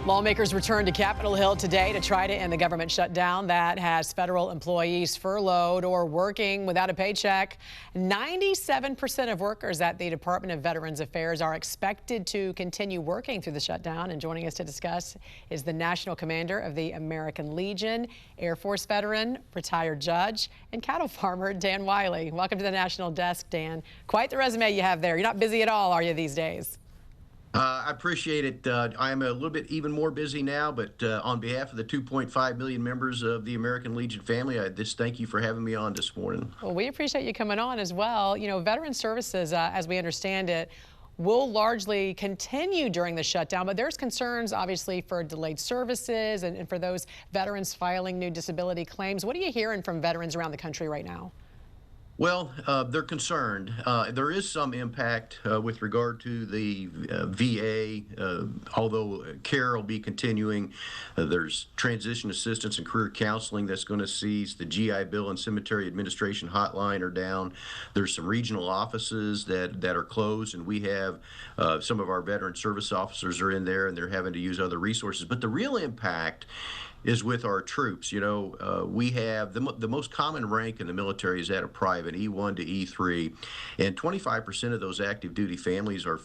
Lawmakers returned to Capitol Hill today to try to end the government shutdown that has federal employees furloughed or working without a paycheck. 97% of workers at the Department of Veterans Affairs are expected to continue working through the shutdown. And joining us to discuss is the National Commander of the American Legion, Air Force veteran, retired judge, and cattle farmer, Dan Wiley. Welcome to the National Desk, Dan. Quite the resume you have there. You're not busy at all, are you, these days? I appreciate it. I'm a little bit even more busy now, but on behalf of the 2.5 million members of the American Legion family, I just thank you for having me on this morning. Well, we appreciate you coming on as well. You know, veteran services, as we understand it, will largely continue during the shutdown, but there's concerns, obviously, for delayed services and for those veterans filing new disability claims. What are you hearing from veterans around the country right now? Well, they're concerned. There is some impact with regard to the VA, although care will be continuing. There's transition assistance and career counseling that's going to cease. The GI Bill and Cemetery Administration hotline are down. There's some regional offices that are closed, and we have some of our veteran service officers are in there, and they're having to use other resources. But the real impact is with our troops. You know, we have the most common rank in the military is that of private, E1 to E3, and 25% of those active duty families are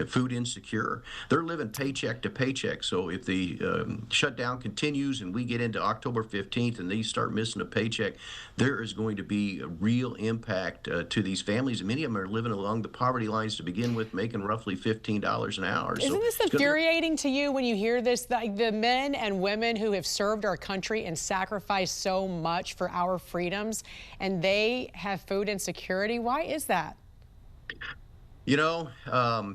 food insecure. They're living paycheck to paycheck. So if the shutdown continues and we get into October 15th and they start missing a paycheck, there is going to be a real impact to these families. And many of them are living along the poverty lines to begin with, making roughly $15 an hour. Isn't this infuriating to you when you hear this? Like the men and women who have served our country and sacrificed so much for our freedoms, and they have food insecurity. Why is that? You know,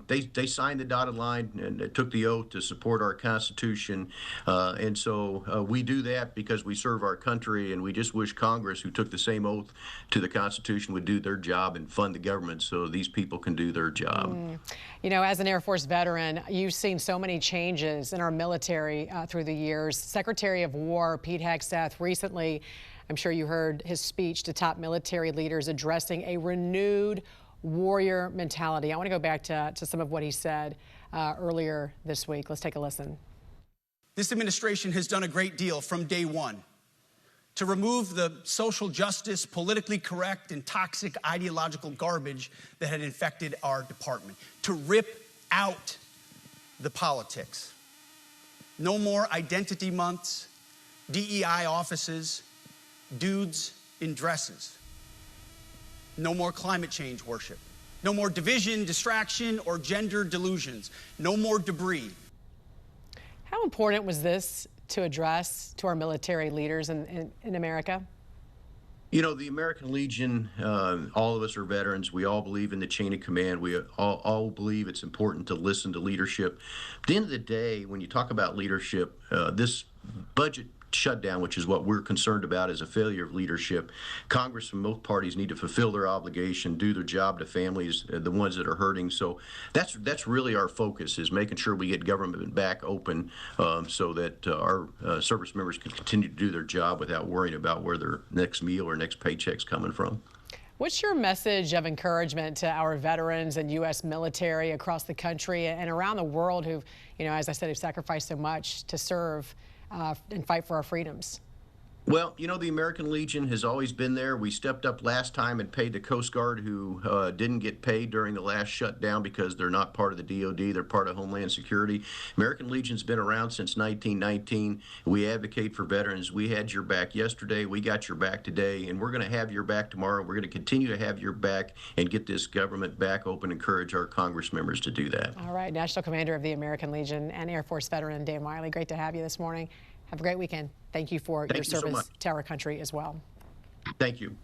they signed the dotted line and took the oath to support our Constitution. And so we do that because we serve our country, and we just wish Congress, who took the same oath to the Constitution, would do their job and fund the government so these people can do their job. You know, as an Air Force veteran, you've seen so many changes in our military through the years. Secretary of War Pete Hegseth recently, I'm sure you heard his speech to top military leaders addressing a renewed warrior mentality. I want to go back to some of what he said earlier this week. Let's take a listen. This administration has done a great deal from day one to remove the social justice, politically correct, and toxic ideological garbage that had infected our department, to rip out the politics. No more identity months, DEI offices, dudes in dresses. No more climate change worship. No more division, distraction, or gender delusions. No more debris. How important was this to address to our military leaders in America? You know, the American Legion, all of us are veterans. We all believe in the chain of command. We all believe it's important to listen to leadership. At the end of the day, when you talk about leadership, this budget shutdown, which is what we're concerned about, is a failure of leadership. Congress and most parties need to fulfill their obligation, do their job to families, the ones that are hurting. So that's really our focus, is making sure we get government back open so that our service members can continue to do their job without worrying about where their next meal or next paycheck's coming from. What's your message of encouragement to our veterans and U.S. military across the country and around the world who've, you know, as I said, have sacrificed so much to serve and fight for our freedoms? Well, you know, the American Legion has always been there. We stepped up last time and paid the Coast Guard, who didn't get paid during the last shutdown because they're not part of the DOD. They're part of Homeland Security. American Legion's been around since 1919. We advocate for veterans. We had your back yesterday. We got your back today, and we're going to have your back tomorrow. We're going to continue to have your back and get this government back open. Encourage our Congress members to do that. All right. National Commander of the American Legion and Air Force veteran Dan Wiley, great to have you this morning. Have a great weekend. Thank you for your service to our country as well. Thank you.